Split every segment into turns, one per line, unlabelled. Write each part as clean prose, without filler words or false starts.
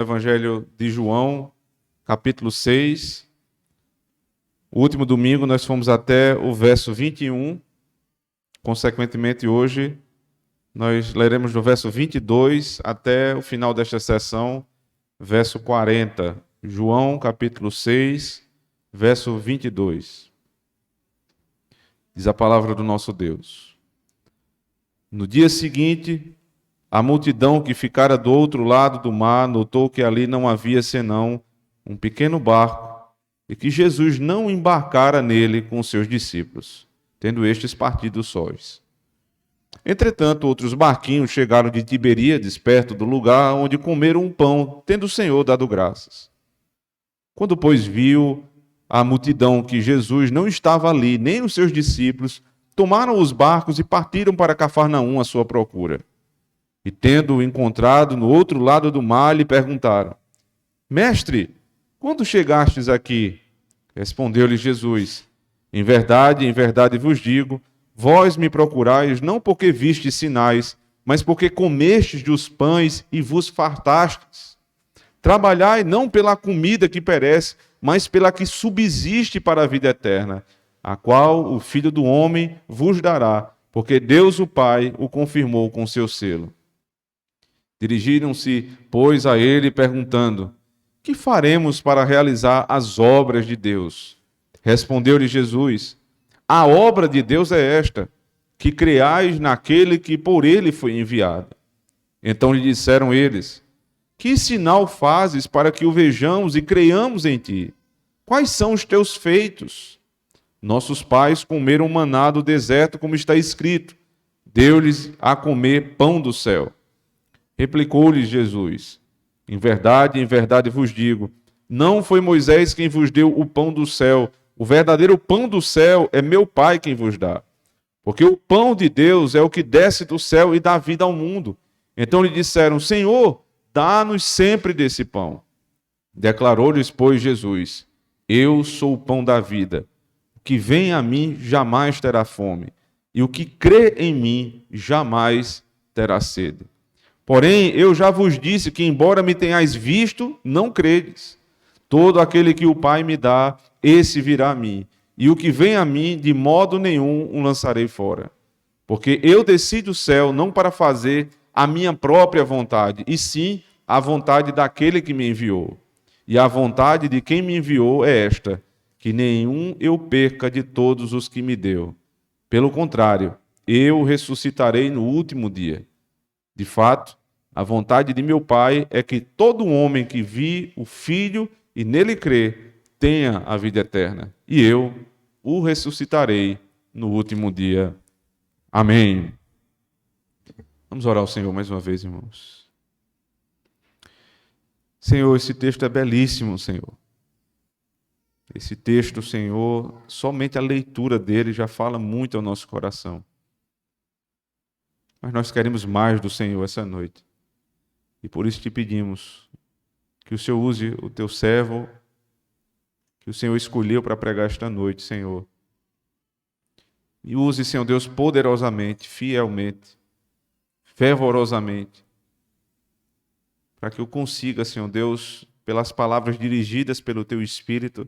Evangelho de João, capítulo 6. O último domingo nós fomos até o verso 21. Consequentemente, hoje nós leremos do verso 22 até o final desta sessão, verso 40. João, capítulo 6, verso 22. Diz a palavra do nosso Deus. No dia seguinte, a multidão que ficara do outro lado do mar notou que ali não havia senão um pequeno barco e que Jesus não embarcara nele com seus discípulos, tendo estes partido sós. Entretanto, outros barquinhos chegaram de Tiberíades, perto do lugar onde comeram um pão, tendo o Senhor dado graças. Quando, pois, viu a multidão que Jesus não estava ali, nem os seus discípulos, tomaram os barcos e partiram para Cafarnaum à sua procura. E tendo-o encontrado no outro lado do mar, lhe perguntaram: Mestre, quando chegastes aqui? Respondeu-lhe Jesus: em verdade vos digo, vós me procurais não porque vistes sinais, mas porque comestes dos pães e vos fartastes. Trabalhai não pela comida que perece, mas pela que subsiste para a vida eterna, a qual o Filho do Homem vos dará, porque Deus o Pai o confirmou com seu selo. Dirigiram-se, pois, a ele, perguntando: que faremos para realizar as obras de Deus? Respondeu-lhe Jesus: a obra de Deus é esta, que creais naquele que por ele foi enviado. Então lhe disseram eles: que sinal fazes para que o vejamos e creiamos em ti? Quais são os teus feitos? Nossos pais comeram maná do deserto, como está escrito: deu-lhes a comer pão do céu. Replicou-lhes Jesus: em verdade vos digo, não foi Moisés quem vos deu o pão do céu. O verdadeiro pão do céu é meu Pai quem vos dá. Porque o pão de Deus é o que desce do céu e dá vida ao mundo. Então lhe disseram: Senhor, dá-nos sempre desse pão. Declarou-lhes, pois, Jesus: eu sou o pão da vida. O que vem a mim jamais terá fome, e o que crê em mim jamais terá sede. Porém, eu já vos disse que, embora me tenhais visto, não credes. Todo aquele que o Pai me dá, esse virá a mim. E o que vem a mim, de modo nenhum o lançarei fora. Porque eu desci do céu não para fazer a minha própria vontade, e sim a vontade daquele que me enviou. E a vontade de quem me enviou é esta, que nenhum eu perca de todos os que me deu. Pelo contrário, eu ressuscitarei no último dia. De fato, a vontade de meu Pai é que todo homem que vi o Filho e nele crê tenha a vida eterna. E eu o ressuscitarei no último dia. Amém. Vamos orar ao Senhor mais uma vez, irmãos. Senhor, esse texto é belíssimo, Senhor. Esse texto, Senhor, somente a leitura dele já fala muito ao nosso coração. Mas nós queremos mais do Senhor essa noite. E por isso te pedimos que o Senhor use o teu servo, que o Senhor escolheu para pregar esta noite, Senhor. E use, Senhor Deus, poderosamente, fielmente, fervorosamente, para que eu consiga, Senhor Deus, pelas palavras dirigidas pelo teu Espírito,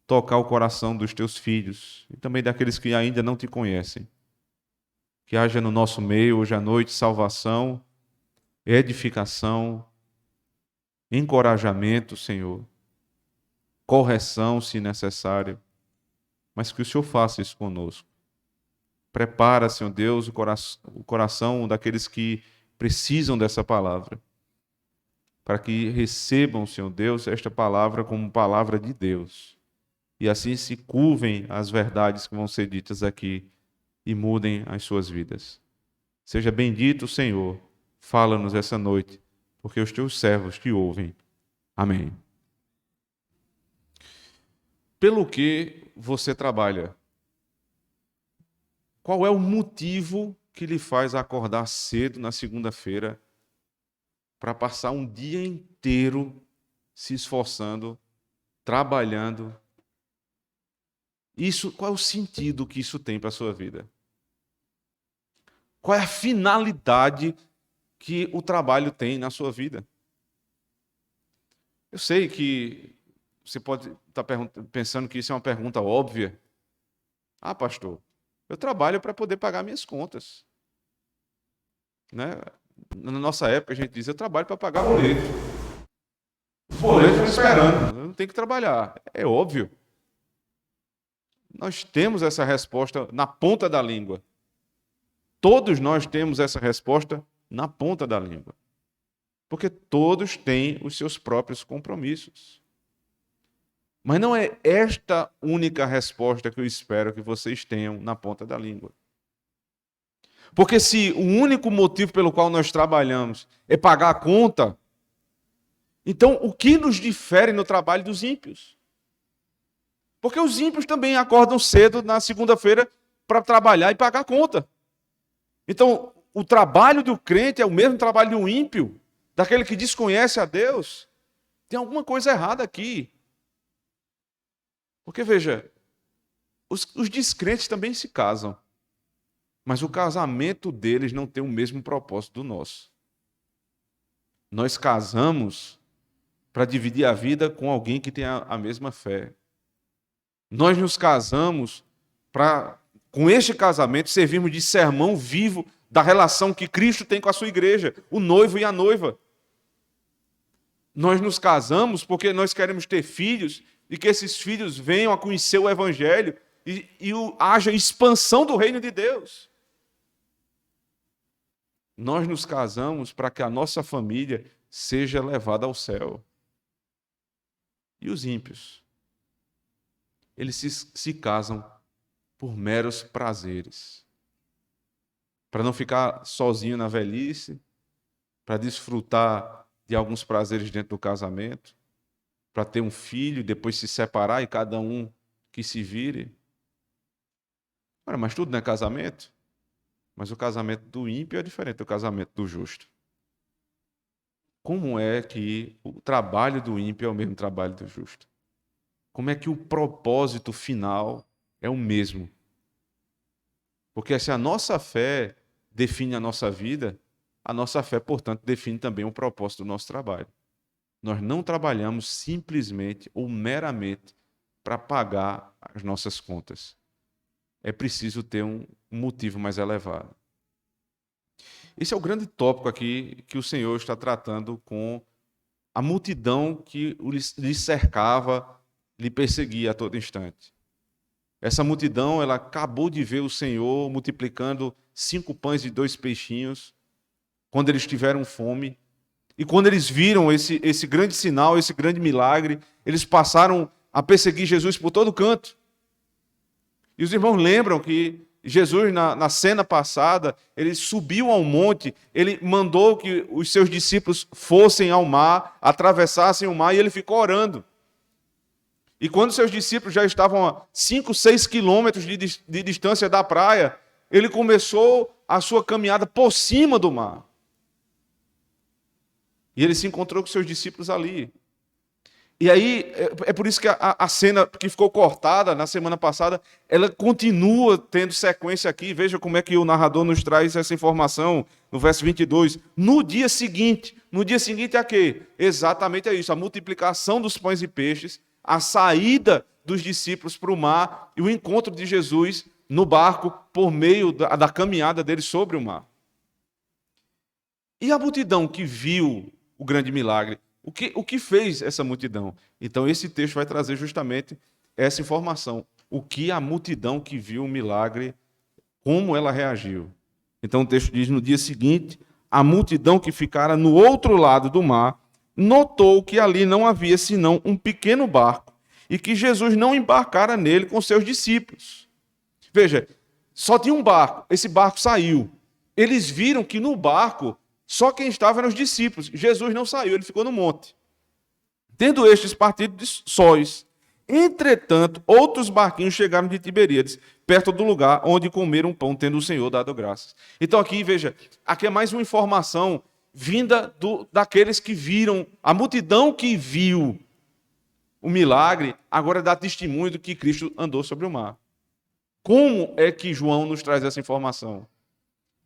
tocar o coração dos teus filhos e também daqueles que ainda não te conhecem. Que haja no nosso meio, hoje à noite, salvação, edificação, encorajamento, Senhor, correção, se necessário, mas que o Senhor faça isso conosco. Prepara, Senhor Deus, o coração daqueles que precisam dessa palavra, para que recebam, Senhor Deus, esta palavra como palavra de Deus, e assim se curvem às verdades que vão ser ditas aqui e mudem as suas vidas. Seja bendito, Senhor. Fala-nos essa noite, porque os teus servos te ouvem. Amém. Pelo que você trabalha? Qual é o motivo que lhe faz acordar cedo na segunda-feira para passar um dia inteiro se esforçando, trabalhando? Qual é o sentido que isso tem para a sua vida? Qual é a finalidade que o trabalho tem na sua vida? Eu sei que você pode estar pensando que isso é uma pergunta óbvia. Ah, pastor, eu trabalho para poder pagar minhas contas. Né? Na nossa época, a gente diz, eu trabalho para pagar boleto. Os boletos estão esperando, eu não tenho que trabalhar. É óbvio. Nós temos essa resposta na ponta da língua. Todos nós temos essa resposta na ponta da língua. Porque todos têm os seus próprios compromissos. Mas não é esta única resposta que eu espero que vocês tenham na ponta da língua. Porque se o único motivo pelo qual nós trabalhamos é pagar a conta, então o que nos difere no trabalho dos ímpios? Porque os ímpios também acordam cedo na segunda-feira para trabalhar e pagar a conta. Então, o trabalho do crente é o mesmo trabalho do ímpio, daquele que desconhece a Deus. Tem alguma coisa errada aqui. Porque, veja, os descrentes também se casam, mas o casamento deles não tem o mesmo propósito do nosso. Nós casamos para dividir a vida com alguém que tem a mesma fé. Nós nos casamos para, com este casamento, servirmos de sermão vivo da relação que Cristo tem com a sua igreja, o noivo e a noiva. Nós nos casamos porque nós queremos ter filhos e que esses filhos venham a conhecer o Evangelho e haja expansão do reino de Deus. Nós nos casamos para que a nossa família seja levada ao céu. E os ímpios? Eles se casam por meros prazeres. Para não ficar sozinho na velhice, para desfrutar de alguns prazeres dentro do casamento, para ter um filho, depois se separar e cada um que se vire. Ora, mas tudo não é casamento? Mas o casamento do ímpio é diferente do casamento do justo. Como é que o trabalho do ímpio é o mesmo trabalho do justo? Como é que o propósito final é o mesmo? Porque se a nossa fé define a nossa vida, a nossa fé, portanto, define também o propósito do nosso trabalho. Nós não trabalhamos simplesmente ou meramente para pagar as nossas contas. É preciso ter um motivo mais elevado. Esse é o grande tópico aqui que o Senhor está tratando com a multidão que lhe cercava, lhe perseguia a todo instante. Essa multidão, ela acabou de ver o Senhor multiplicando 5 pães e 2 peixinhos, quando eles tiveram fome. E quando eles viram esse grande sinal, esse grande milagre, eles passaram a perseguir Jesus por todo canto. E os irmãos lembram que Jesus, na cena passada, ele subiu ao monte, ele mandou que os seus discípulos fossem ao mar, atravessassem o mar, e ele ficou orando. E quando seus discípulos já estavam a 5, 6 quilômetros de distância da praia, ele começou a sua caminhada por cima do mar. E ele se encontrou com seus discípulos ali. E aí, é por isso que a cena que ficou cortada na semana passada, ela continua tendo sequência aqui. Veja como é que o narrador nos traz essa informação no verso 22. No dia seguinte é a quê? Exatamente é isso, a multiplicação dos pães e peixes, a saída dos discípulos para o mar e o encontro de Jesus no barco por meio da caminhada dele sobre o mar. E a multidão que viu o grande milagre, o que fez essa multidão? Então, esse texto vai trazer justamente essa informação. O que a multidão que viu o milagre, como ela reagiu. Então, o texto diz, no dia seguinte, a multidão que ficara no outro lado do mar, notou que ali não havia senão um pequeno barco e que Jesus não embarcara nele com seus discípulos. Veja, só tinha um barco, esse barco saiu. Eles viram que no barco só quem estava eram os discípulos. Jesus não saiu, ele ficou no monte. Tendo estes partido de sóis. Entretanto, outros barquinhos chegaram de Tiberíades, perto do lugar onde comeram pão, tendo o Senhor dado graças. Então aqui, veja, aqui é mais uma informação vinda daqueles que viram, a multidão que viu o milagre, agora dá testemunho do que Cristo andou sobre o mar. Como é que João nos traz essa informação?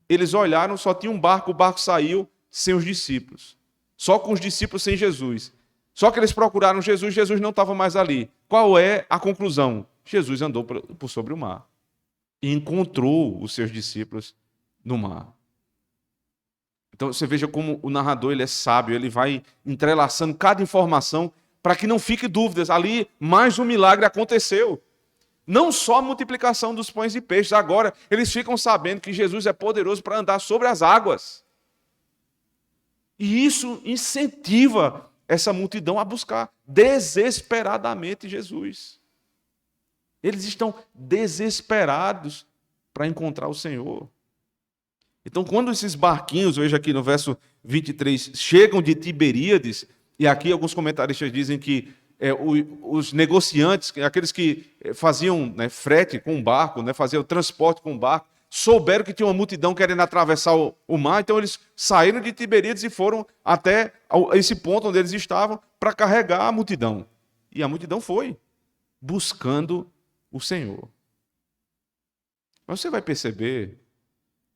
Eles olharam, só tinha um barco, o barco saiu sem os discípulos. Só com os discípulos sem Jesus. Só que eles procuraram Jesus, Jesus não estava mais ali. Qual é a conclusão? Jesus andou por sobre o mar e encontrou os seus discípulos no mar. Então você veja como o narrador ele é sábio, ele vai entrelaçando cada informação para que não fique dúvidas. Ali mais um milagre aconteceu. Não só a multiplicação dos pães e peixes, agora eles ficam sabendo que Jesus é poderoso para andar sobre as águas. E isso incentiva essa multidão a buscar desesperadamente Jesus. Eles estão desesperados para encontrar o Senhor. Então, quando esses barquinhos, veja aqui no verso 23, chegam de Tiberíades, e aqui alguns comentaristas dizem que os negociantes, aqueles que faziam frete com o barco, faziam transporte com o barco, souberam que tinha uma multidão querendo atravessar o mar, então eles saíram de Tiberíades e foram até esse ponto onde eles estavam para carregar a multidão. E a multidão foi buscando o Senhor. Mas você vai perceber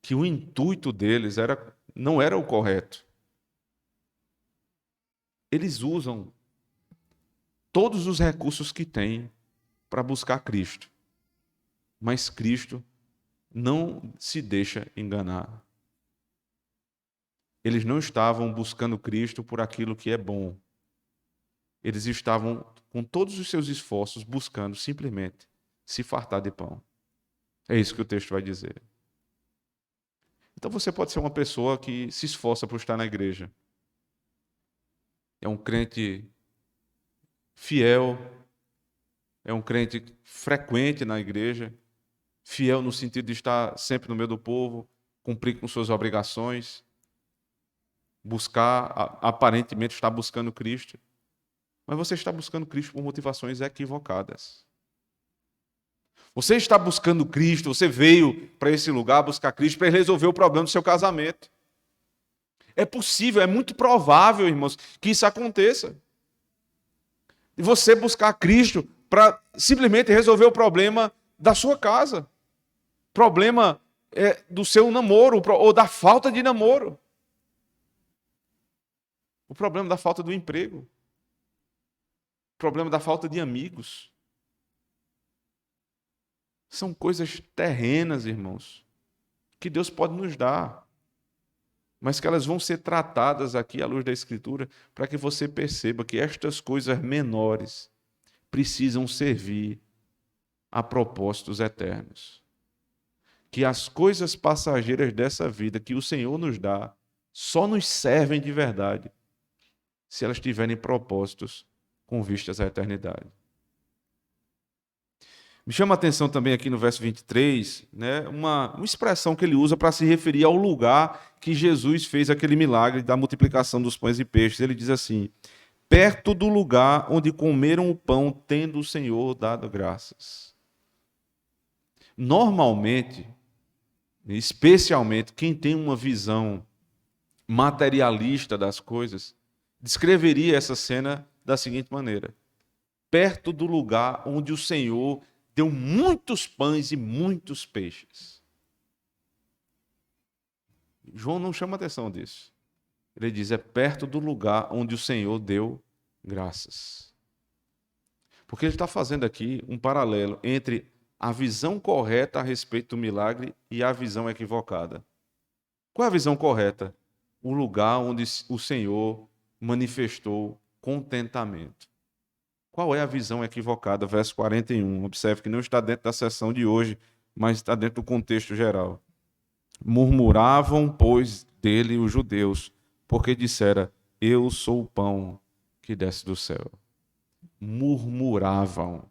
que o intuito deles não era o correto. Eles usam todos os recursos que têm para buscar Cristo. Mas Cristo não se deixa enganar. Eles não estavam buscando Cristo por aquilo que é bom. Eles estavam, com todos os seus esforços, buscando simplesmente se fartar de pão. É isso que o texto vai dizer. Então você pode ser uma pessoa que se esforça por estar na igreja. É um crente fiel, é um crente frequente na igreja, fiel no sentido de estar sempre no meio do povo, cumprir com suas obrigações, buscar, aparentemente estar buscando Cristo. Mas você está buscando Cristo por motivações equivocadas. Você está buscando Cristo, você veio para esse lugar buscar Cristo para resolver o problema do seu casamento. É possível, é muito provável, irmãos, que isso aconteça. E você buscar Cristo para simplesmente resolver o problema da sua casa. Problema do seu namoro, ou da falta de namoro. O problema da falta do emprego. O problema da falta de amigos. São coisas terrenas, irmãos, que Deus pode nos dar, mas que elas vão ser tratadas aqui à luz da Escritura para que você perceba que estas coisas menores precisam servir a propósitos eternos. Que as coisas passageiras dessa vida que o Senhor nos dá só nos servem de verdade se elas tiverem propósitos com vistas à eternidade. Me chama a atenção também aqui no verso 23, uma expressão que ele usa para se referir ao lugar que Jesus fez aquele milagre da multiplicação dos pães e peixes. Ele diz assim: perto do lugar onde comeram o pão, tendo o Senhor dado graças. Normalmente, especialmente quem tem uma visão materialista das coisas, descreveria essa cena da seguinte maneira: perto do lugar onde o Senhor deu muitos pães e muitos peixes. João não chama atenção disso. Ele diz, é perto do lugar onde o Senhor deu graças. Porque ele está fazendo aqui um paralelo entre a visão correta a respeito do milagre e a visão equivocada. Qual é a visão correta? O lugar onde o Senhor manifestou contentamento. Qual é a visão equivocada? Verso 41. Observe que não está dentro da sessão de hoje, mas está dentro do contexto geral. Murmuravam, pois, dele os judeus, porque dissera, eu sou o pão que desce do céu. Murmuravam.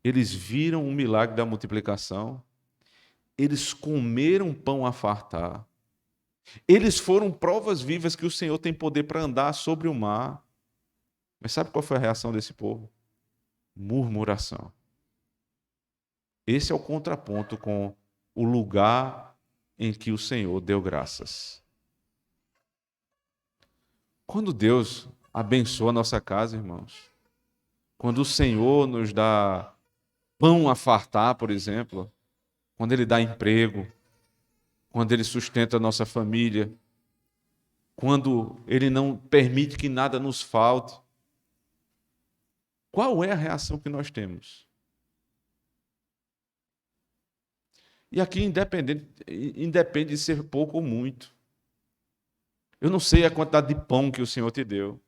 Eles viram o milagre da multiplicação, eles comeram pão a fartar, eles foram provas vivas que o Senhor tem poder para andar sobre o mar. Mas sabe qual foi a reação desse povo? Murmuração. Esse é o contraponto com o lugar em que o Senhor deu graças. Quando Deus abençoa a nossa casa, irmãos, quando o Senhor nos dá pão a fartar, por exemplo, quando Ele dá emprego, quando Ele sustenta a nossa família, quando Ele não permite que nada nos falte, qual é a reação que nós temos? E aqui independe de ser pouco ou muito. Eu não sei a quantidade de pão que o Senhor te deu.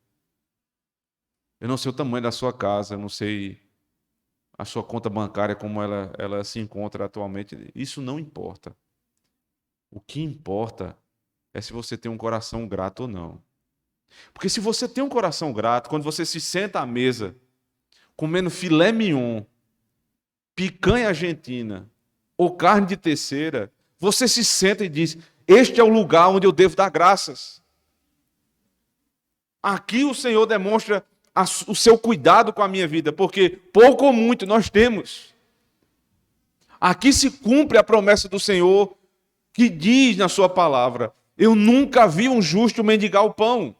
Eu não sei o tamanho da sua casa, eu não sei a sua conta bancária, como ela se encontra atualmente. Isso não importa. O que importa é se você tem um coração grato ou não. Porque se você tem um coração grato, quando você se senta à mesa, comendo filé mignon, picanha argentina ou carne de terceira, você se senta e diz: este é o lugar onde eu devo dar graças. Aqui o Senhor demonstra o seu cuidado com a minha vida, porque pouco ou muito nós temos. Aqui se cumpre a promessa do Senhor, que diz na sua palavra: eu nunca vi um justo mendigar o pão.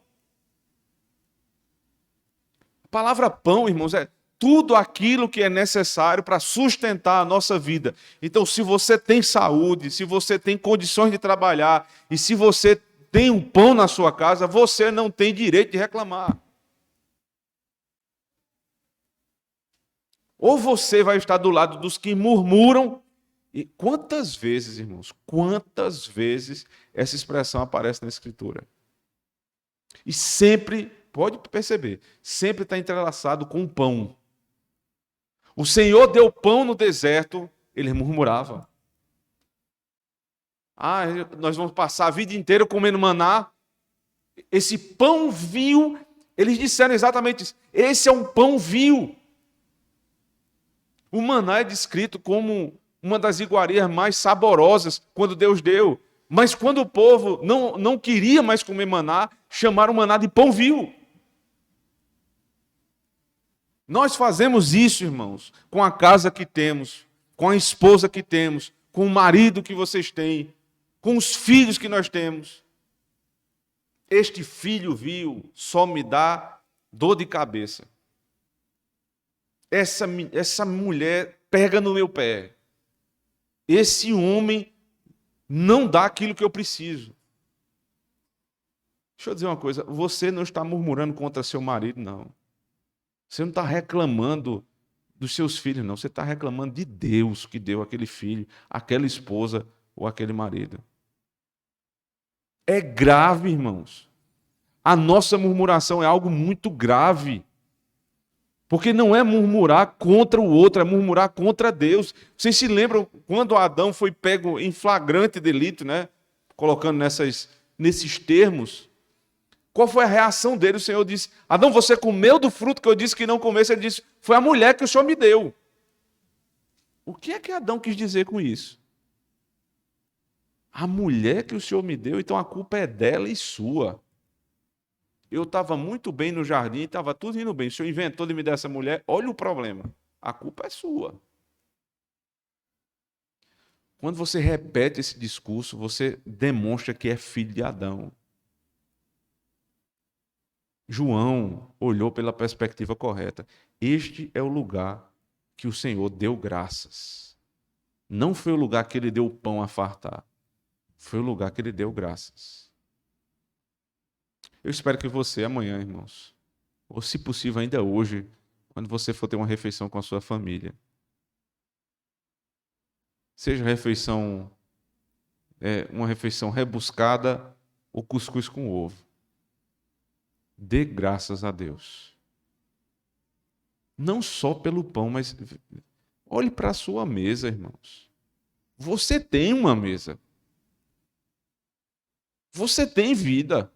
A palavra pão, irmãos, é tudo aquilo que é necessário para sustentar a nossa vida. Então, se você tem saúde, se você tem condições de trabalhar, e se você tem um pão na sua casa, você não tem direito de reclamar. Ou você vai estar do lado dos que murmuram. E quantas vezes, irmãos, quantas vezes essa expressão aparece na Escritura? E sempre, pode perceber, sempre está entrelaçado com o pão. O Senhor deu pão no deserto, ele murmurava. Nós vamos passar a vida inteira comendo maná. Esse pão vil, eles disseram exatamente isso. Esse é um pão vil. O maná é descrito como uma das iguarias mais saborosas quando Deus deu. Mas quando o povo não queria mais comer maná, chamaram o maná de pão vil. Nós fazemos isso, irmãos, com a casa que temos, com a esposa que temos, com o marido que vocês têm, com os filhos que nós temos. Este filho vil só me dá dor de cabeça. Essa mulher pega no meu pé. Esse homem não dá aquilo que eu preciso. Deixa eu dizer uma coisa, você não está murmurando contra seu marido, não. Você não está reclamando dos seus filhos, não. Você está reclamando de Deus que deu aquele filho, aquela esposa ou aquele marido. É grave, irmãos. A nossa murmuração é algo muito grave. Porque não é murmurar contra o outro, é murmurar contra Deus. Vocês se lembram quando Adão foi pego em flagrante delito, né? Colocando nesses termos? Qual foi a reação dele? O Senhor disse: Adão, você comeu do fruto que eu disse que não comesse? Ele disse: foi a mulher que o Senhor me deu. O que é que Adão quis dizer com isso? A mulher que o Senhor me deu, então a culpa é dela e sua. Eu estava muito bem no jardim, estava tudo indo bem. O Senhor inventou de me dar essa mulher, olha o problema. A culpa é sua. Quando você repete esse discurso, você demonstra que é filho de Adão. João olhou pela perspectiva correta. Este é o lugar que o Senhor deu graças. Não foi o lugar que ele deu o pão a fartar. Foi o lugar que ele deu graças. Eu espero que você amanhã, irmãos, ou se possível ainda hoje, quando você for ter uma refeição com a sua família, seja uma refeição rebuscada ou cuscuz com ovo, dê graças a Deus. Não só pelo pão, mas olhe para a sua mesa, irmãos. Você tem uma mesa. Você tem vida.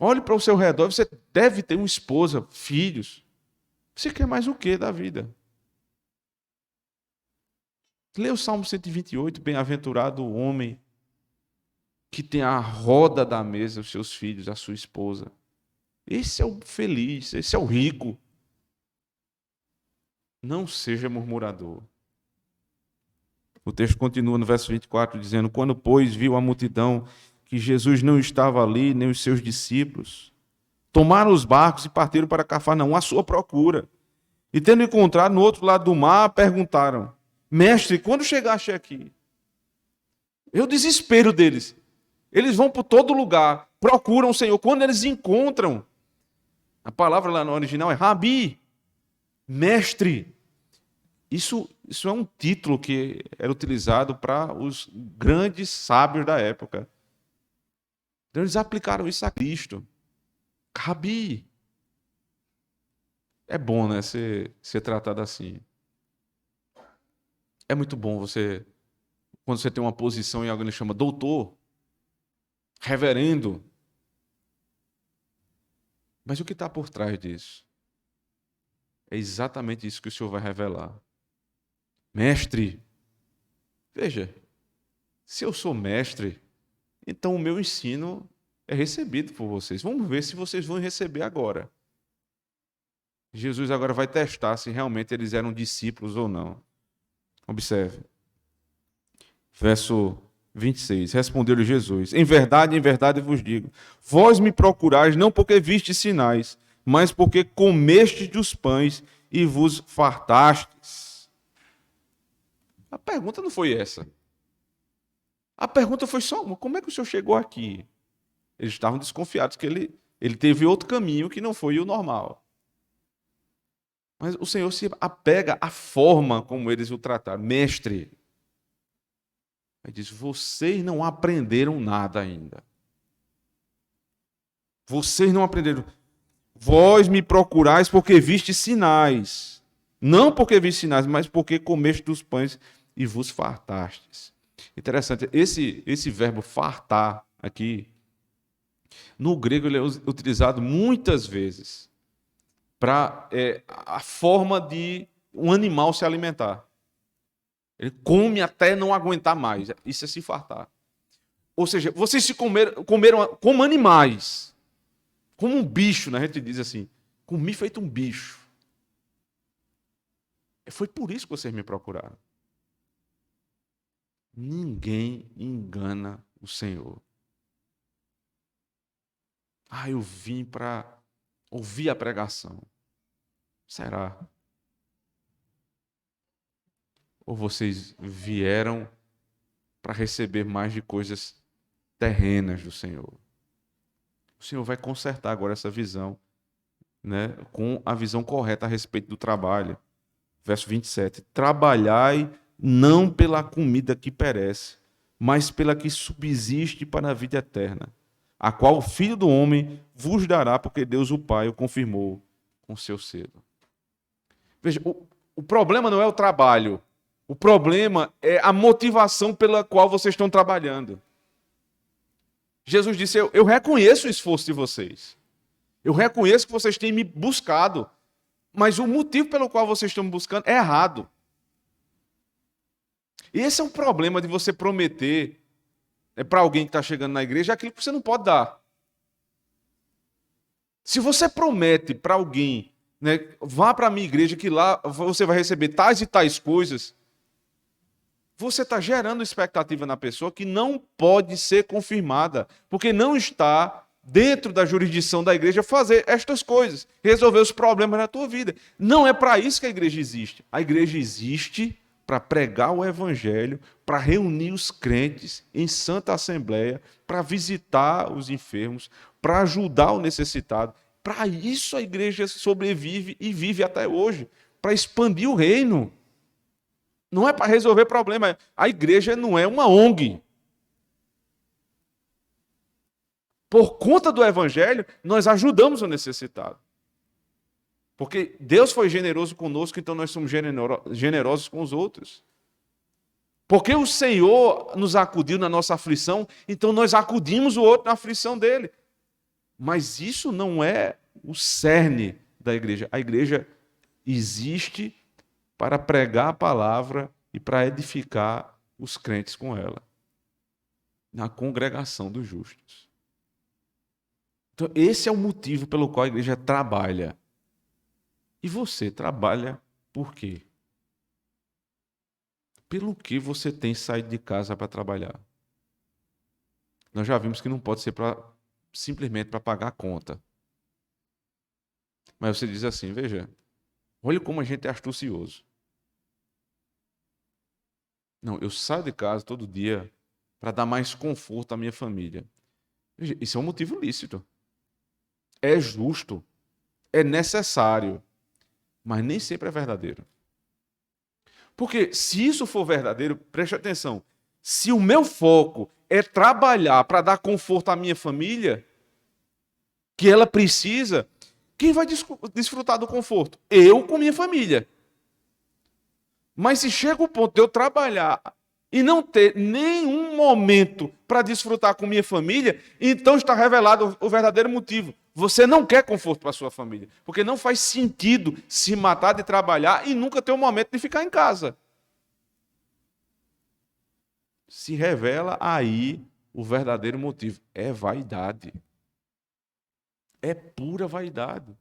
Olhe para o seu redor, você deve ter uma esposa, filhos. Você quer mais o que da vida? Leia o Salmo 128, bem-aventurado o homem que tem a roda da mesa, os seus filhos, a sua esposa. Esse é o feliz, esse é o rico. Não seja murmurador. O texto continua no verso 24, dizendo: quando, pois, viu a multidão que Jesus não estava ali, nem os seus discípulos, tomaram os barcos e partiram para Cafarnaum à sua procura. E tendo encontrado no outro lado do mar, perguntaram: mestre, quando chegaste aqui? É o desespero deles. Eles vão por todo lugar, procuram o Senhor. Quando eles encontram, a palavra lá no original é Rabi, mestre. Isso é um título que era utilizado para os grandes sábios da época. Então, eles aplicaram isso a Cristo. Rabi. É bom, né, ser tratado assim. É muito bom quando você tem uma posição e alguém lhe chama doutor, reverendo. Mas o que está por trás disso? É exatamente isso que o Senhor vai revelar. Mestre. Veja, se eu sou mestre, então o meu ensino é recebido por vocês. Vamos ver se vocês vão receber agora. Jesus agora vai testar se realmente eles eram discípulos ou não. Observe. Verso 26. Respondeu-lhe Jesus: em verdade vos digo, vós me procurais não porque vistes sinais, mas porque comestes dos pães e vos fartastes. A pergunta não foi essa. A pergunta foi só uma: como é que o senhor chegou aqui? Eles estavam desconfiados que ele teve outro caminho que não foi o normal. Mas o Senhor se apega à forma como eles o trataram. Mestre. Ele diz: vocês não aprenderam nada ainda. Vocês não aprenderam. Vós me procurais porque vistes sinais. Não porque vistes sinais, mas porque comeste dos pães e vos fartastes. Interessante, esse verbo fartar aqui, no grego ele é utilizado muitas vezes para a forma de um animal se alimentar. Ele come até não aguentar mais. Isso é se fartar. Ou seja, vocês se comeram como animais. Como um bicho, né? A gente diz assim. Comi feito um bicho. Foi por isso que vocês me procuraram. Ninguém engana o Senhor. Eu vim para ouvir a pregação. Será? Ou vocês vieram para receber mais de coisas terrenas do Senhor? O Senhor vai consertar agora essa visão, né, com a visão correta a respeito do trabalho. Verso 27. Trabalhai não pela comida que perece, mas pela que subsiste para a vida eterna, a qual o Filho do Homem vos dará, porque Deus o Pai o confirmou com seu selo. Veja, o problema não é o trabalho. O problema é a motivação pela qual vocês estão trabalhando. Jesus disse: eu reconheço o esforço de vocês. Eu reconheço que vocês têm me buscado. Mas o motivo pelo qual vocês estão me buscando é errado. E esse é um problema de você prometer para alguém que está chegando na igreja aquilo que você não pode dar. Se você promete para alguém, né, vá para a minha igreja que lá você vai receber tais e tais coisas, você está gerando expectativa na pessoa que não pode ser confirmada, porque não está dentro da jurisdição da igreja fazer estas coisas, resolver os problemas na tua vida. Não é para isso que a igreja existe. A igreja existe para pregar o evangelho, para reunir os crentes em santa assembleia, para visitar os enfermos, para ajudar o necessitado. Para isso a igreja sobrevive e vive até hoje, para expandir o reino. Não é para resolver problema. A igreja não é uma ONG. Por conta do evangelho, nós ajudamos o necessitado. Porque Deus foi generoso conosco, então nós somos generosos com os outros. Porque o Senhor nos acudiu na nossa aflição, então nós acudimos o outro na aflição dele. Mas isso não é o cerne da igreja. A igreja existe para pregar a palavra e para edificar os crentes com ela, na congregação dos justos. Então, esse é o motivo pelo qual a igreja trabalha. E você trabalha por quê? Pelo que você tem saído de casa para trabalhar? Nós já vimos que não pode ser simplesmente para pagar a conta. Mas você diz assim, veja, olha como a gente é astucioso. Não, eu saio de casa todo dia para dar mais conforto à minha família. Isso é um motivo lícito. É justo, é necessário, mas nem sempre é verdadeiro. Porque se isso for verdadeiro, preste atenção, se o meu foco é trabalhar para dar conforto à minha família, que ela precisa, quem vai desfrutar do conforto? Eu com minha família. Mas se chega o ponto de eu trabalhar e não ter nenhum momento para desfrutar com minha família, então está revelado o verdadeiro motivo. Você não quer conforto para a sua família, porque não faz sentido se matar de trabalhar e nunca ter um momento de ficar em casa. Se revela aí o verdadeiro motivo. É vaidade. É pura vaidade.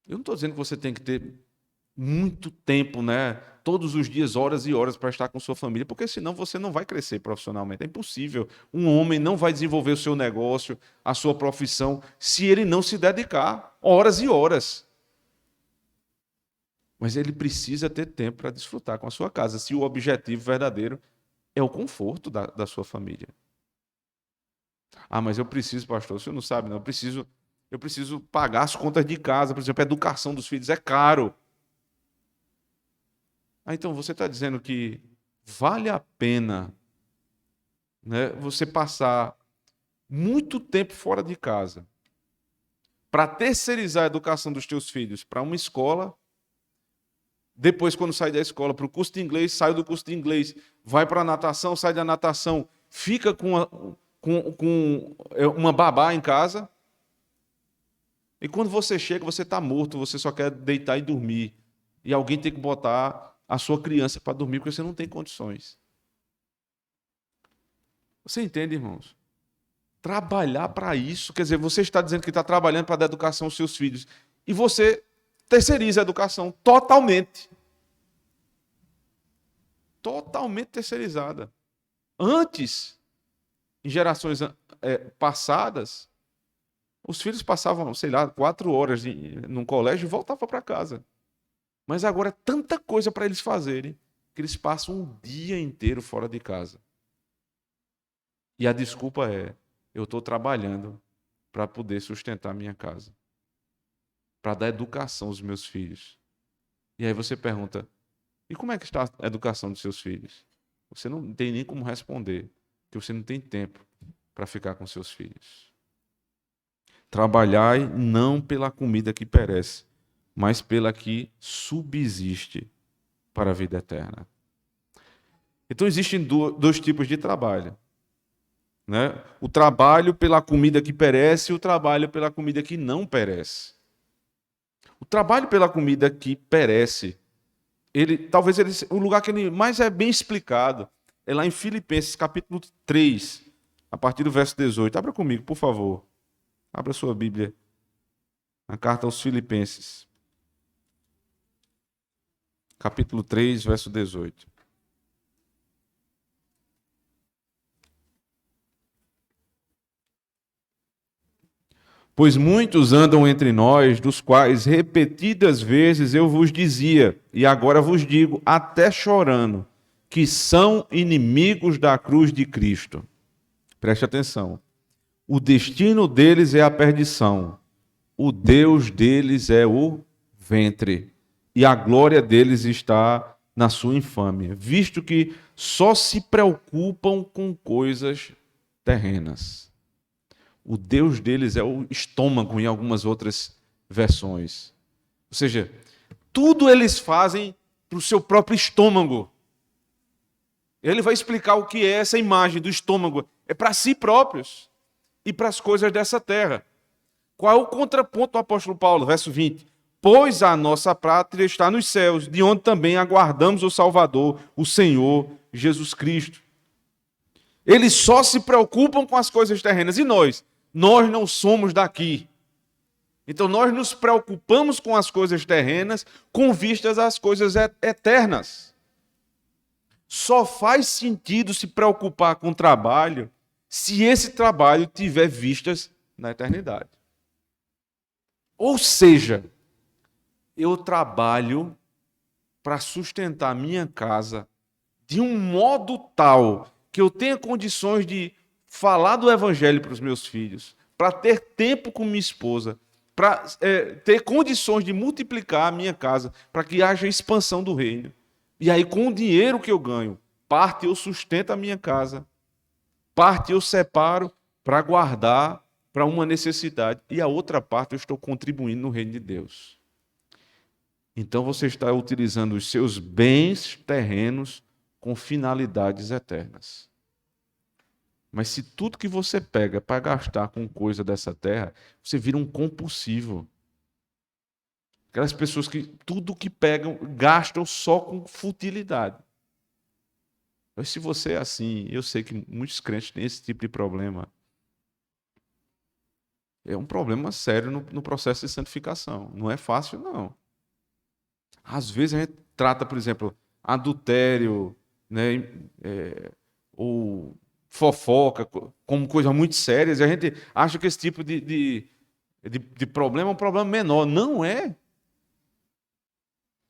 Eu não estou dizendo que você tem que ter muito tempo, né? Todos os dias, horas e horas para estar com sua família, porque senão você não vai crescer profissionalmente. É impossível. Um homem não vai desenvolver o seu negócio, a sua profissão, se ele não se dedicar horas e horas. Mas ele precisa ter tempo para desfrutar com a sua casa, se o objetivo verdadeiro é o conforto da sua família. Ah, mas eu preciso, pastor, o senhor não sabe, não. Eu preciso pagar as contas de casa, por exemplo, a educação dos filhos é caro. Ah, então você está dizendo que vale a pena, né, você passar muito tempo fora de casa para terceirizar a educação dos teus filhos para uma escola, depois, quando sai da escola, para o curso de inglês, sai do curso de inglês, vai para a natação, sai da natação, fica com uma babá em casa, e quando você chega, você está morto, você só quer deitar e dormir, e alguém tem que botar a sua criança para dormir, porque você não tem condições. Você entende, irmãos? Trabalhar para isso, quer dizer, você está dizendo que está trabalhando para dar educação aos seus filhos, e você terceiriza a educação totalmente. Totalmente terceirizada. Antes, em gerações passadas, os filhos passavam, sei lá, 4 horas num colégio e voltavam para casa. Mas agora é tanta coisa para eles fazerem que eles passam um dia inteiro fora de casa. E a desculpa é: eu estou trabalhando para poder sustentar minha casa, para dar educação aos meus filhos. E aí você pergunta: e como é que está a educação dos seus filhos? Você não tem nem como responder, porque você não tem tempo para ficar com seus filhos. Trabalhai não pela comida que perece, mas pela que subsiste para a vida eterna. Então existem dois tipos de trabalho, né? O trabalho pela comida que perece e o trabalho pela comida que não perece. O trabalho pela comida que perece, o lugar que ele mais é bem explicado é lá em Filipenses, capítulo 3, a partir do verso 18. Abra comigo, por favor. Abra sua Bíblia. Na carta aos Filipenses. Capítulo 3, verso 18. Pois muitos andam entre nós, dos quais repetidas vezes eu vos dizia, e agora vos digo, até chorando, que são inimigos da cruz de Cristo. Preste atenção. O destino deles é a perdição, o Deus deles é o ventre, e a glória deles está na sua infâmia, visto que só se preocupam com coisas terrenas. O Deus deles é o estômago, em algumas outras versões. Ou seja, tudo eles fazem para o seu próprio estômago. Ele vai explicar o que é essa imagem do estômago. É para si próprios e para as coisas dessa terra. Qual é o contraponto do apóstolo Paulo? Verso 20. Pois a nossa pátria está nos céus, de onde também aguardamos o Salvador, o Senhor Jesus Cristo. Eles só se preocupam com as coisas terrenas. E nós? Nós não somos daqui. Então nós nos preocupamos com as coisas terrenas com vistas às coisas eternas. Só faz sentido se preocupar com o trabalho se esse trabalho tiver vistas na eternidade. Ou seja, eu trabalho para sustentar minha casa de um modo tal que eu tenha condições de falar do evangelho para os meus filhos, para ter tempo com minha esposa, para ter condições de multiplicar a minha casa, para que haja expansão do reino. E aí, com o dinheiro que eu ganho, parte eu sustento a minha casa, parte eu separo para guardar para uma necessidade, e a outra parte eu estou contribuindo no reino de Deus. Então você está utilizando os seus bens terrenos com finalidades eternas. Mas se tudo que você pega para gastar com coisa dessa terra, você vira um compulsivo. Aquelas pessoas que tudo que pegam, gastam só com futilidade. Mas se você é assim, eu sei que muitos crentes têm esse tipo de problema. É um problema sério no processo de santificação. Não é fácil, não. Às vezes a gente trata, por exemplo, adultério, né, ou fofoca como coisas muito sérias, e a gente acha que esse tipo de problema é um problema menor. Não é.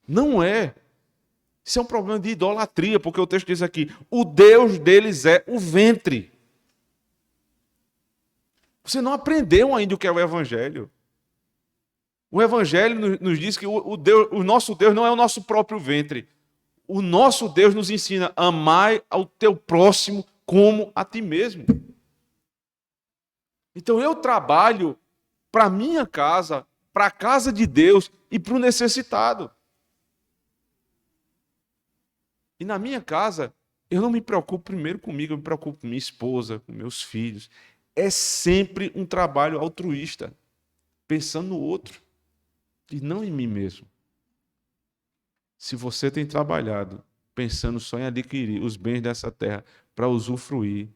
Não é. Isso é um problema de idolatria, porque o texto diz aqui, o Deus deles é o ventre. Você não aprendeu ainda o que é o Evangelho. O Evangelho nos diz que o nosso Deus não é o nosso próprio ventre. O nosso Deus nos ensina a amar ao teu próximo como a ti mesmo. Então eu trabalho para a minha casa, para a casa de Deus e para o necessitado. E na minha casa, eu não me preocupo primeiro comigo, eu me preocupo com minha esposa, com meus filhos. É sempre um trabalho altruísta, pensando no outro e não em mim mesmo. Se você tem trabalhado pensando só em adquirir os bens dessa terra para usufruir,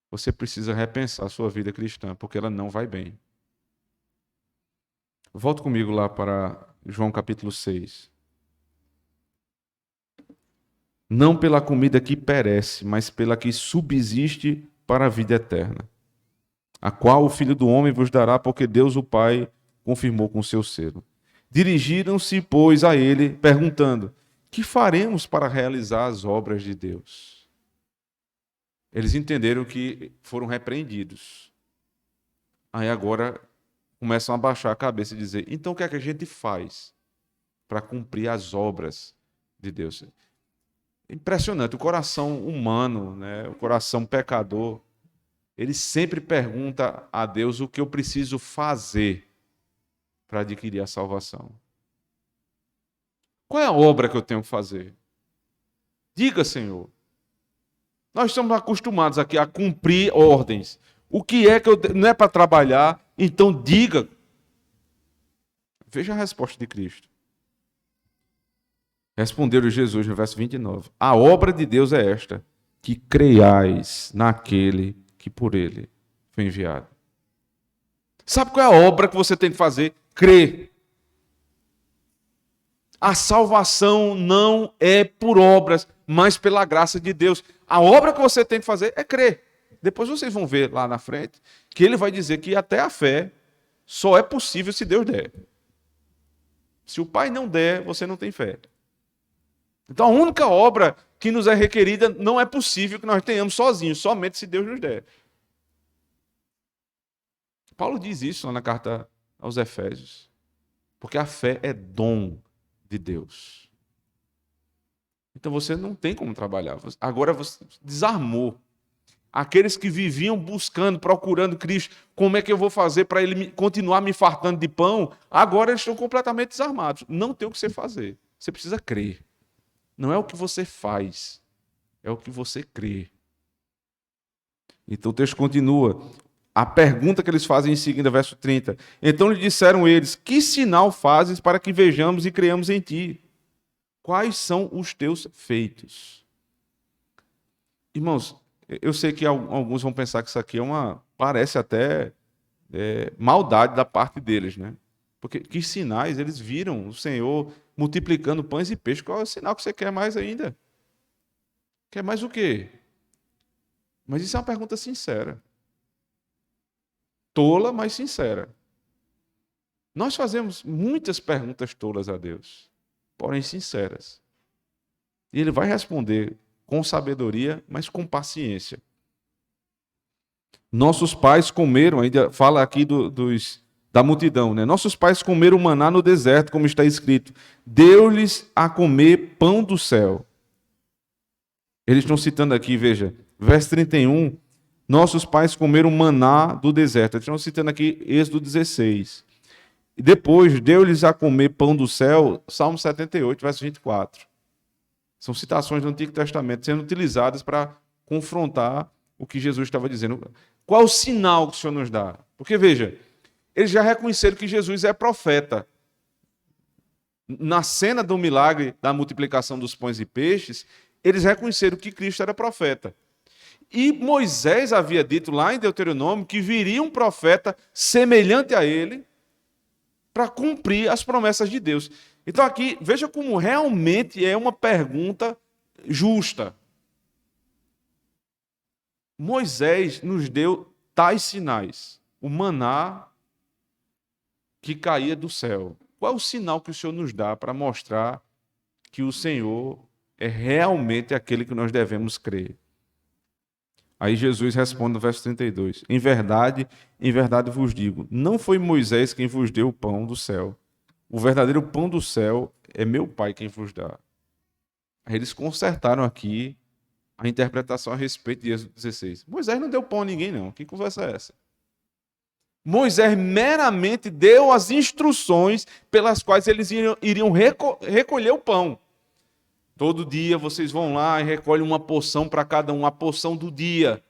você precisa repensar a sua vida cristã, porque ela não vai bem. Volta comigo lá para João capítulo 6. Não pela comida que perece, mas pela que subsiste para a vida eterna, a qual o Filho do Homem vos dará, porque Deus o Pai confirmou com seu selo. Dirigiram-se, pois, a ele, perguntando, que faremos para realizar as obras de Deus? Eles entenderam que foram repreendidos. Aí agora começam a baixar a cabeça e dizer, então o que é que a gente faz para cumprir as obras de Deus? Impressionante, o coração humano, né, o coração pecador, ele sempre pergunta a Deus o que eu preciso fazer para adquirir a salvação. Qual é a obra que eu tenho que fazer? Diga, Senhor. Nós estamos acostumados aqui a cumprir ordens. O que é que eu... Não é para trabalhar, então diga. Veja a resposta de Cristo. Respondeu-lhe Jesus no verso 29. A obra de Deus é esta, que creiais naquele que por ele foi enviado. Sabe qual é a obra que você tem que fazer? Crer. A salvação não é por obras, mas pela graça de Deus. A obra que você tem que fazer é crer. Depois vocês vão ver lá na frente que ele vai dizer que até a fé só é possível se Deus der. Se o Pai não der, você não tem fé. Então a única obra que nos é requerida não é possível que nós tenhamos sozinhos, somente se Deus nos der. Paulo diz isso lá na carta aos Efésios. Porque a fé é dom de Deus. Então você não tem como trabalhar. Agora você desarmou. Aqueles que viviam buscando, procurando Cristo, como é que eu vou fazer para ele continuar me fartando de pão? Agora eles estão completamente desarmados. Não tem o que você fazer. Você precisa crer. Não é o que você faz, é o que você crê. Então o texto continua. A pergunta que eles fazem em seguida, verso 30. Então lhe disseram eles, que sinal fazes para que vejamos e creamos em ti? Quais são os teus feitos? Irmãos, eu sei que alguns vão pensar que isso aqui parece até maldade da parte deles, né? Porque que sinais eles viram o Senhor multiplicando pães e peixes? Qual é o sinal que você quer mais ainda? Quer mais o quê? Mas isso é uma pergunta sincera. Tola, mas sincera. Nós fazemos muitas perguntas tolas a Deus, porém sinceras. E ele vai responder com sabedoria, mas com paciência. Nossos pais comeram, ainda fala aqui da multidão, né? Nossos pais comeram maná no deserto, como está escrito. Deu-lhes a comer pão do céu. Eles estão citando aqui, veja, verso 31. Nossos pais comeram maná do deserto. Eles estão citando aqui Êxodo 16. E depois deu-lhes a comer pão do céu, Salmo 78, verso 24. São citações do Antigo Testamento sendo utilizadas para confrontar o que Jesus estava dizendo. Qual é o sinal que o Senhor nos dá? Porque, veja, eles já reconheceram que Jesus é profeta. Na cena do milagre da multiplicação dos pães e peixes, eles reconheceram que Cristo era profeta. E Moisés havia dito lá em Deuteronômio que viria um profeta semelhante a ele para cumprir as promessas de Deus. Então aqui, veja como realmente é uma pergunta justa. Moisés nos deu tais sinais. O maná que caía do céu. Qual é o sinal que o Senhor nos dá para mostrar que o Senhor é realmente aquele que nós devemos crer? Aí Jesus responde no verso 32. Em verdade vos digo, não foi Moisés quem vos deu o pão do céu. O verdadeiro pão do céu é meu Pai quem vos dá. Aí eles consertaram aqui a interpretação a respeito de Êxodo 16. Moisés não deu pão a ninguém, não. Que conversa é essa? Moisés meramente deu as instruções pelas quais eles iriam recolher o pão. Todo dia vocês vão lá e recolhem uma porção para cada um, a porção do dia.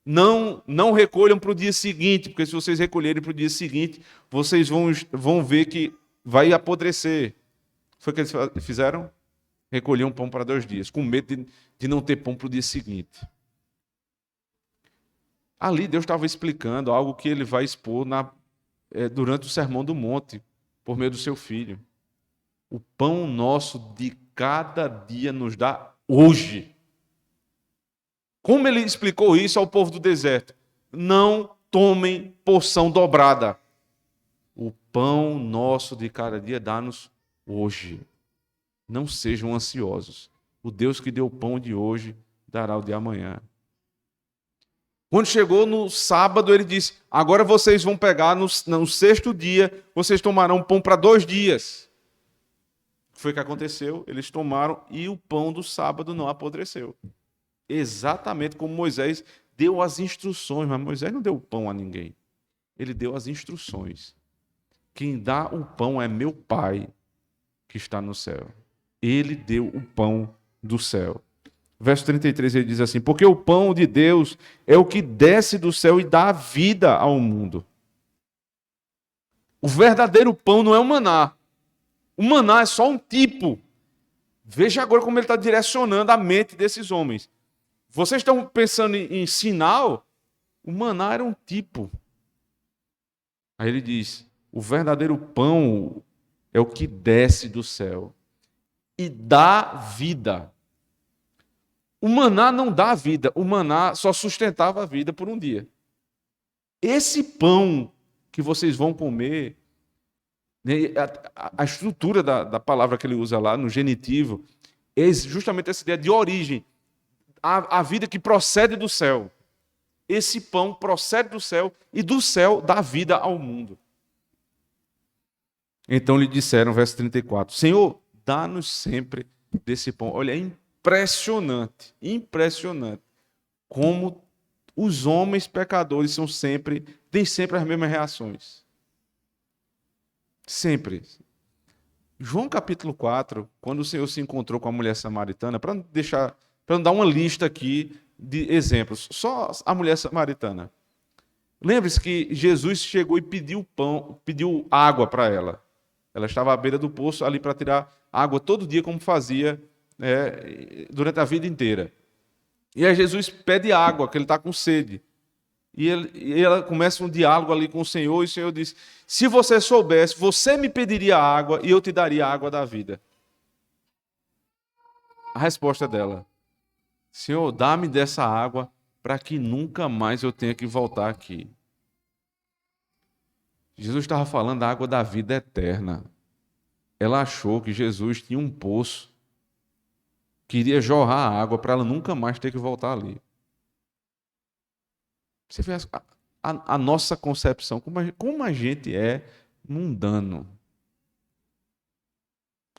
Não recolham para o dia seguinte, porque se vocês recolherem para o dia seguinte, vocês vão ver que vai apodrecer. Foi o que eles fizeram? Recolhiam pão para 2 dias, com medo de não ter pão para o dia seguinte. Ali Deus estava explicando algo que ele vai expor durante o Sermão do Monte, por meio do seu Filho. O pão nosso de cada dia nos dá hoje. Como ele explicou isso ao povo do deserto? Não tomem porção dobrada. O pão nosso de cada dia dá-nos hoje. Não sejam ansiosos. O Deus que deu o pão de hoje dará o de amanhã. Quando chegou no sábado, ele disse, agora vocês vão pegar no 6º dia, vocês tomarão pão para 2 dias. O que foi que aconteceu? Eles tomaram e o pão do sábado não apodreceu. Exatamente como Moisés deu as instruções, mas Moisés não deu o pão a ninguém. Ele deu as instruções. Quem dá o pão é meu Pai que está no céu. Ele deu o pão do céu. Verso 33, ele diz assim, porque o pão de Deus é o que desce do céu e dá vida ao mundo. O verdadeiro pão não é o maná. O maná é só um tipo. Veja agora como ele está direcionando a mente desses homens. Vocês estão pensando em sinal? O maná era um tipo. Aí ele diz, o verdadeiro pão é o que desce do céu e dá vida. O maná não dá vida, o maná só sustentava a vida por um dia. Esse pão que vocês vão comer, né, a estrutura da palavra que ele usa lá, no genitivo, é justamente essa ideia de origem, a vida que procede do céu. Esse pão procede do céu e do céu dá vida ao mundo. Então lhe disseram, verso 34, Senhor, dá-nos sempre desse pão. Olha, é impressionante como os homens pecadores têm sempre as mesmas reações. Sempre. João capítulo 4, quando o Senhor se encontrou com a mulher samaritana, para não dar uma lista aqui de exemplos, só a mulher samaritana. Lembre-se que Jesus chegou e pediu água para ela. Ela estava à beira do poço ali para tirar água todo dia, como fazia durante a vida inteira. E aí Jesus pede água, que ele está com sede. E ela começa um diálogo ali com o Senhor, e o Senhor diz, se você soubesse, você me pediria água e eu te daria a água da vida. A resposta dela, Senhor, dá-me dessa água para que nunca mais eu tenha que voltar aqui. Jesus estava falando da água da vida eterna. Ela achou que Jesus tinha um poço queria jorrar a água para ela nunca mais ter que voltar ali. Você vê a nossa concepção, como a gente é mundano.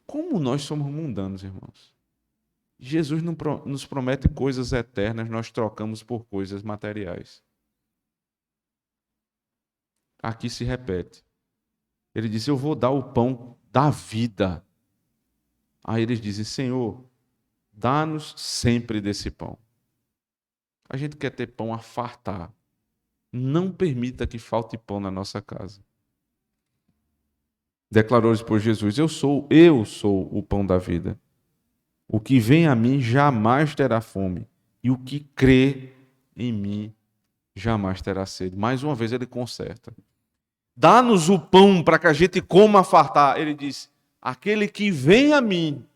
Como nós somos mundanos, irmãos. Jesus nos promete coisas eternas, nós trocamos por coisas materiais. Aqui se repete. Ele disse: eu vou dar o pão da vida. Aí eles dizem: Senhor, dá-nos sempre desse pão. A gente quer ter pão a fartar. Não permita que falte pão na nossa casa. Declarou-lhes por Jesus: eu sou o pão da vida. O que vem a mim jamais terá fome, e o que crê em mim jamais terá sede. Mais uma vez ele conserta. Dá-nos o pão para que a gente coma a fartar. Ele diz: aquele que vem a mim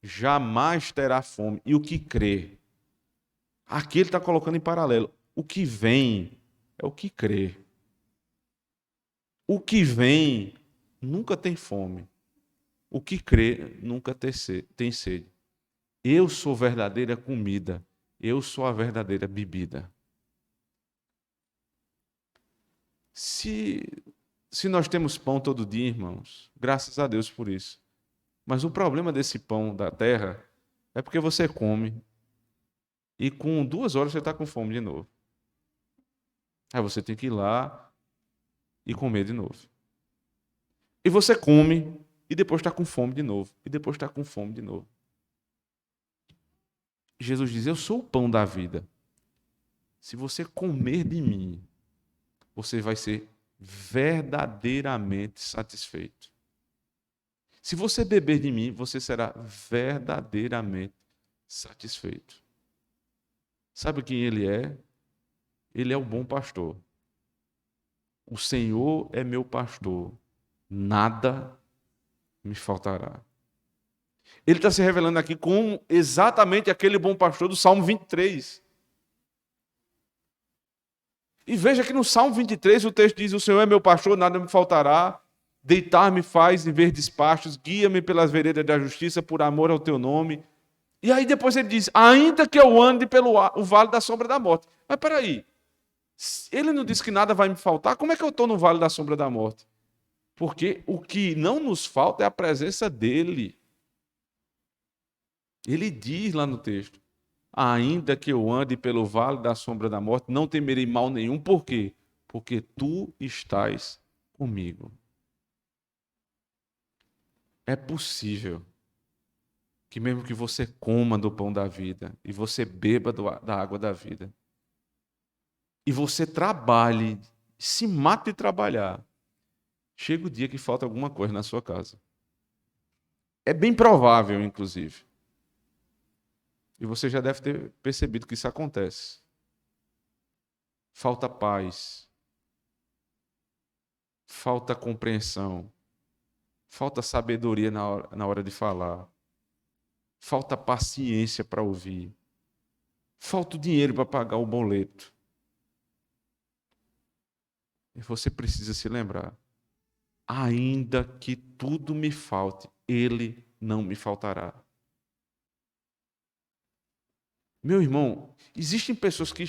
jamais terá fome, e o que crê. Aqui ele está colocando em paralelo. O que vem é o que crê. O que vem nunca tem fome. O que crê nunca tem sede. Eu sou verdadeira comida. Eu sou a verdadeira bebida. Se nós temos pão todo dia, irmãos, graças a Deus por isso. Mas o problema desse pão da terra é porque você come e com 2 horas você está com fome de novo. Aí você tem que ir lá e comer de novo. E você come e depois está com fome de novo. E depois está com fome de novo. Jesus diz: eu sou o pão da vida. Se você comer de mim, você vai ser verdadeiramente satisfeito. Se você beber de mim, você será verdadeiramente satisfeito. Sabe quem ele é? Ele é o bom pastor. O Senhor é meu pastor. Nada me faltará. Ele está se revelando aqui como exatamente aquele bom pastor do Salmo 23. E veja que no Salmo 23 o texto diz: o Senhor é meu pastor, nada me faltará. Deitar-me faz em verdes pastos, guia-me pelas veredas da justiça, por amor ao teu nome. E aí depois ele diz: ainda que eu ande pelo o vale da sombra da morte. Mas peraí, ele não disse que nada vai me faltar? Como é que eu estou no vale da sombra da morte? Porque o que não nos falta é a presença dele. Ele diz lá no texto: ainda que eu ande pelo vale da sombra da morte, não temerei mal nenhum. Por quê? Porque tu estás comigo. É possível que mesmo que você coma do pão da vida e você beba da água da vida e você trabalhe, se mate de trabalhar, chega o dia que falta alguma coisa na sua casa. É bem provável, inclusive. E você já deve ter percebido que isso acontece. Falta paz. Falta compreensão. Falta sabedoria na hora de falar. Falta paciência para ouvir. Falta o dinheiro para pagar o boleto. E você precisa se lembrar: ainda que tudo me falte, Ele não me faltará. Meu irmão, existem pessoas que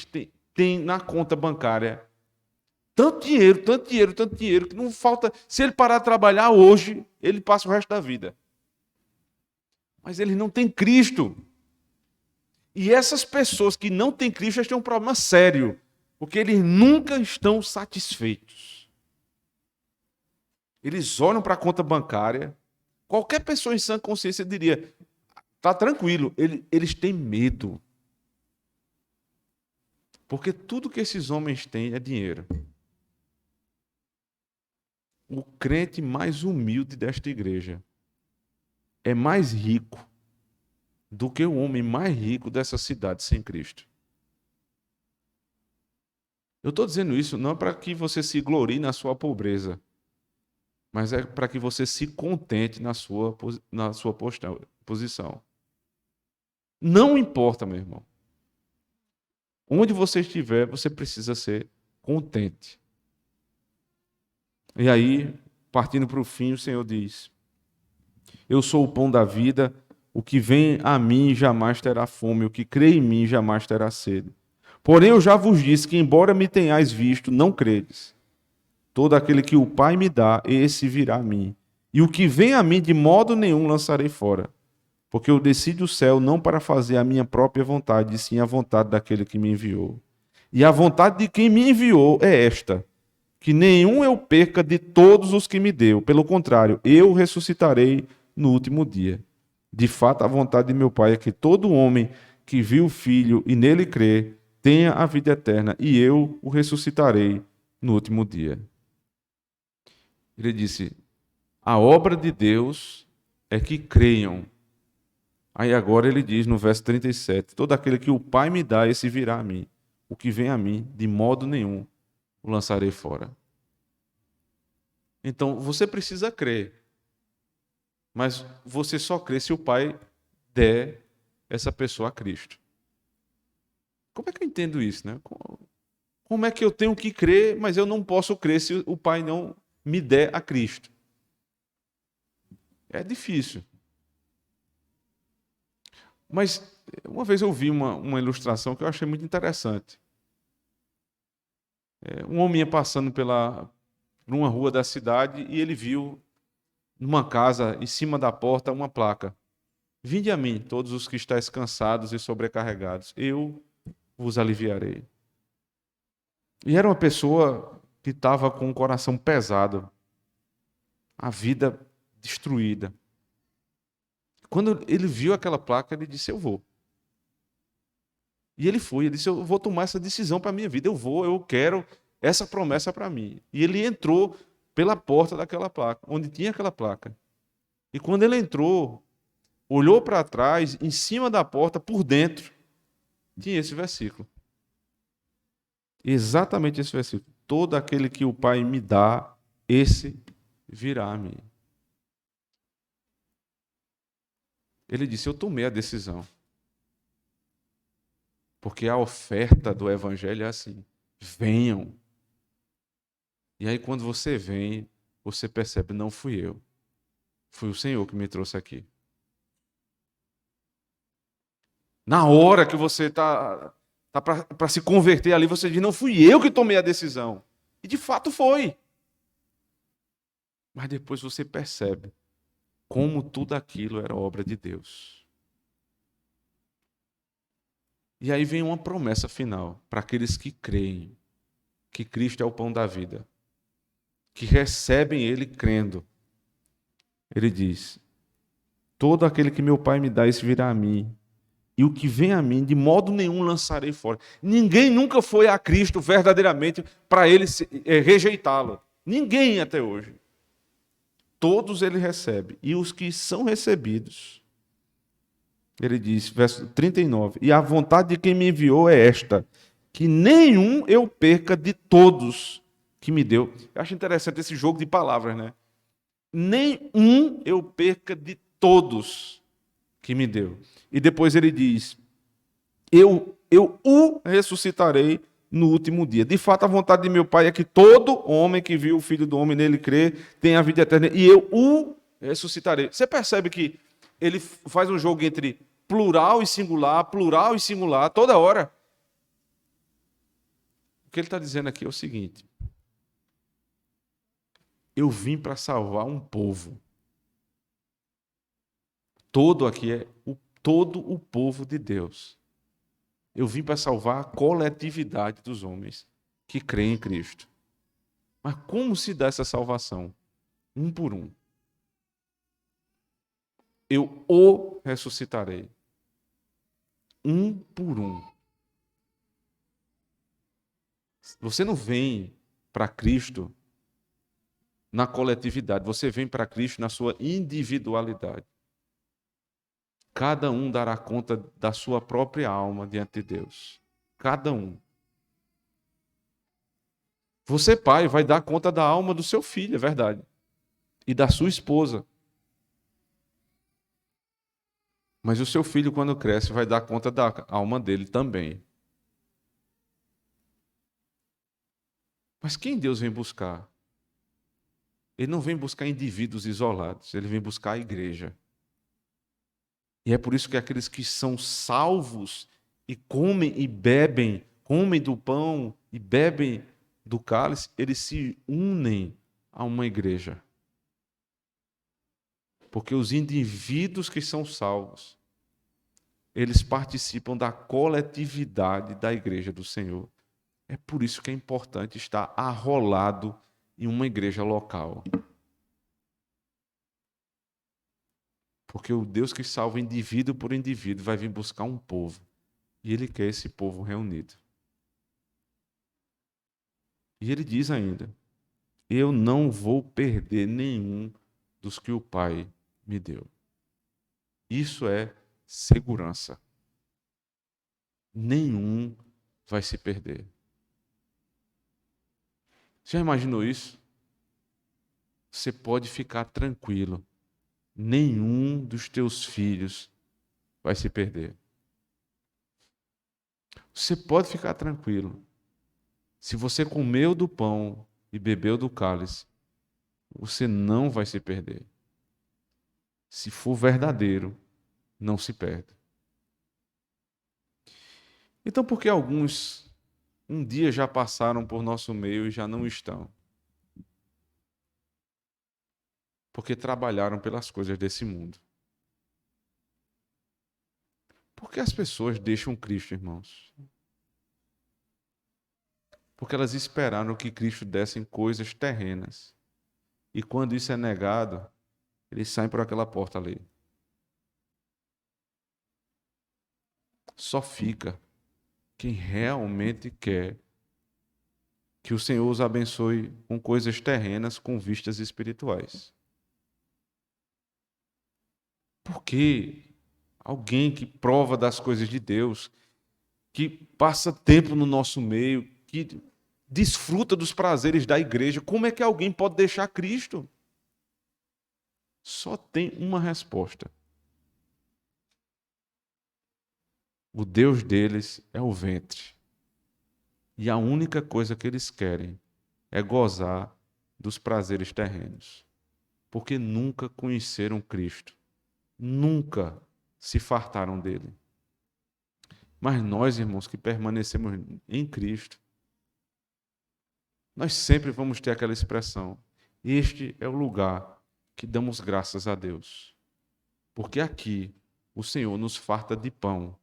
têm na conta bancária tanto dinheiro, tanto dinheiro, tanto dinheiro, que não falta. Se ele parar de trabalhar hoje, ele passa o resto da vida. Mas eles não têm Cristo. E essas pessoas que não têm Cristo, eles têm um problema sério, porque eles nunca estão satisfeitos. Eles olham para a conta bancária. Qualquer pessoa em sã consciência diria: está tranquilo. Eles têm medo. Porque tudo que esses homens têm é dinheiro. O crente mais humilde desta igreja é mais rico do que o homem mais rico dessa cidade sem Cristo. Eu estou dizendo isso não para que você se glorie na sua pobreza, mas é para que você se contente na sua posição. Não importa, meu irmão. Onde você estiver, você precisa ser contente. E aí, partindo para o fim, o Senhor diz: eu sou o pão da vida, o que vem a mim jamais terá fome, o que crê em mim jamais terá sede. Porém, eu já vos disse que, embora me tenhais visto, não credes. Todo aquele que o Pai me dá, esse virá a mim. E o que vem a mim, de modo nenhum lançarei fora. Porque eu desci do céu não para fazer a minha própria vontade, e sim a vontade daquele que me enviou. E a vontade de quem me enviou é esta: que nenhum eu perca de todos os que me deu. Pelo contrário, eu ressuscitarei no último dia. De fato, a vontade de meu Pai é que todo homem que viu o Filho e nele crê tenha a vida eterna, e eu o ressuscitarei no último dia. Ele disse: a obra de Deus é que creiam. Aí agora ele diz no verso 37: todo aquele que o Pai me dá, esse virá a mim. O que vem a mim, de modo nenhum o lançarei fora. Então, você precisa crer. Mas você só crê se o Pai der essa pessoa a Cristo. Como é que eu entendo isso, né? Como é que eu tenho que crer, mas eu não posso crer se o Pai não me der a Cristo? É difícil. Mas uma vez eu vi uma ilustração que eu achei muito interessante. Um homem ia passando por uma rua da cidade e ele viu numa casa, em cima da porta, uma placa: vinde a mim, todos os que estáis cansados e sobrecarregados, eu vos aliviarei. E era uma pessoa que estava com o coração pesado, a vida destruída. Quando ele viu aquela placa, ele disse: eu vou. E ele foi, ele disse: eu vou tomar essa decisão para a minha vida, eu quero essa promessa para mim. E ele entrou pela porta daquela placa, onde tinha aquela placa. E quando ele entrou, olhou para trás, em cima da porta, por dentro, tinha esse versículo. Exatamente esse versículo. Todo aquele que o Pai me dá, esse virá a mim. Ele disse: eu tomei a decisão. Porque a oferta do Evangelho é assim: venham. E aí, quando você vem, você percebe: não fui eu, foi o Senhor que me trouxe aqui. Na hora que você está para se converter ali, você diz: não fui eu que tomei a decisão. E de fato foi. Mas depois você percebe como tudo aquilo era obra de Deus. E aí vem uma promessa final para aqueles que creem que Cristo é o pão da vida, que recebem Ele crendo. Ele diz: todo aquele que meu Pai me dá, esse virá a mim. E o que vem a mim, de modo nenhum lançarei fora. Ninguém nunca foi a Cristo verdadeiramente para ele rejeitá-lo. Ninguém até hoje. Todos ele recebe. E os que são recebidos, ele diz, verso 39, e a vontade de quem me enviou é esta: que nenhum eu perca de todos que me deu. Eu acho interessante esse jogo de palavras, né? Nenhum eu perca de todos que me deu. E depois ele diz: eu o ressuscitarei no último dia. De fato, a vontade de meu Pai é que todo homem que viu o Filho do Homem nele crer tenha a vida eterna, e eu o ressuscitarei. Você percebe que ele faz um jogo entre plural e singular, toda hora. O que ele está dizendo aqui é o seguinte: eu vim para salvar um povo. Todo aqui é todo o povo de Deus. Eu vim para salvar a coletividade dos homens que creem em Cristo. Mas como se dá essa salvação? Um por um. Eu o ressuscitarei. Um por um. Você não vem para Cristo na coletividade, você vem para Cristo na sua individualidade. Cada um dará conta da sua própria alma diante de Deus. Cada um. Você, pai, vai dar conta da alma do seu filho, é verdade. E da sua esposa. Mas o seu filho, quando cresce, vai dar conta da alma dele também. Mas quem Deus vem buscar? Ele não vem buscar indivíduos isolados, ele vem buscar a igreja. E é por isso que aqueles que são salvos e comem e bebem, comem do pão e bebem do cálice, eles se unem a uma igreja. Porque os indivíduos que são salvos, eles participam da coletividade da igreja do Senhor. É por isso que é importante estar arrolado em uma igreja local. Porque o Deus que salva indivíduo por indivíduo vai vir buscar um povo. E Ele quer esse povo reunido. E Ele diz ainda: eu não vou perder nenhum dos que o Pai me deu. Isso é segurança. Nenhum vai se perder. Já imaginou isso? Você pode ficar tranquilo. Nenhum dos teus filhos vai se perder. Você pode ficar tranquilo. Se você comeu do pão e bebeu do cálice, você não vai se perder. Se for verdadeiro, não se perde. Então, por que alguns um dia já passaram por nosso meio e já não estão? Porque trabalharam pelas coisas desse mundo. Por que as pessoas deixam Cristo, irmãos? Porque elas esperaram que Cristo desse em coisas terrenas. E quando isso é negado, eles saem por aquela porta ali. Só fica quem realmente quer que o Senhor os abençoe com coisas terrenas, com vistas espirituais. Porque alguém que prova das coisas de Deus, que passa tempo no nosso meio, que desfruta dos prazeres da igreja, como é que alguém pode deixar Cristo? Só tem uma resposta. O Deus deles é o ventre. E a única coisa que eles querem é gozar dos prazeres terrenos. Porque nunca conheceram Cristo. Nunca se fartaram dele. Mas nós, irmãos, que permanecemos em Cristo, nós sempre vamos ter aquela expressão: este é o lugar que damos graças a Deus. Porque aqui o Senhor nos farta de pão.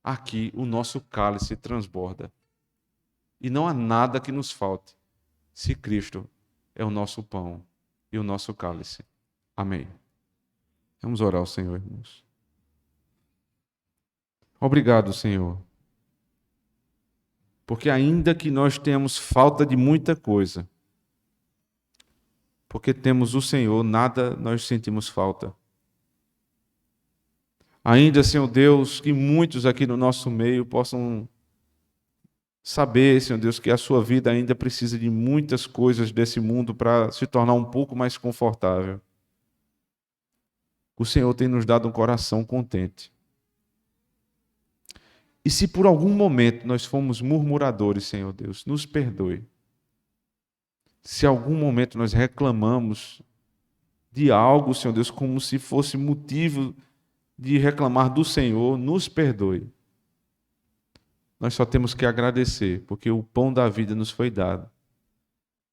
Aqui o nosso cálice transborda. E não há nada que nos falte, se Cristo é o nosso pão e o nosso cálice. Amém. Vamos orar ao Senhor, irmãos. Obrigado, Senhor. Porque ainda que nós tenhamos falta de muita coisa, porque temos o Senhor, nada nós sentimos falta. Ainda, Senhor Deus, que muitos aqui no nosso meio possam saber, Senhor Deus, que a sua vida ainda precisa de muitas coisas desse mundo para se tornar um pouco mais confortável. O Senhor tem nos dado um coração contente. E se por algum momento nós fomos murmuradores, Senhor Deus, nos perdoe. Se algum momento nós reclamamos de algo, Senhor Deus, como se fosse motivo de reclamar do Senhor, nos perdoe. Nós só temos que agradecer, porque o pão da vida nos foi dado.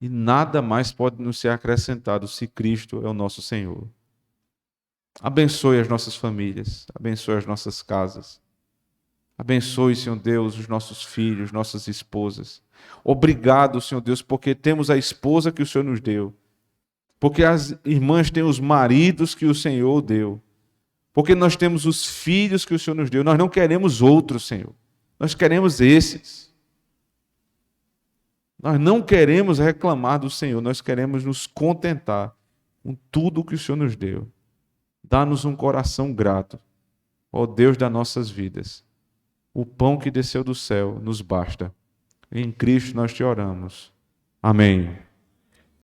E nada mais pode nos ser acrescentado se Cristo é o nosso Senhor. Abençoe as nossas famílias, abençoe as nossas casas. Abençoe, Senhor Deus, os nossos filhos, nossas esposas. Obrigado, Senhor Deus, porque temos a esposa que o Senhor nos deu. Porque as irmãs têm os maridos que o Senhor deu. Porque nós temos os filhos que o Senhor nos deu. Nós não queremos outros, Senhor. Nós queremos esses. Nós não queremos reclamar do Senhor. Nós queremos nos contentar com tudo que o Senhor nos deu. Dá-nos um coração grato, ó Deus das nossas vidas. O pão que desceu do céu nos basta. Em Cristo nós te oramos. Amém.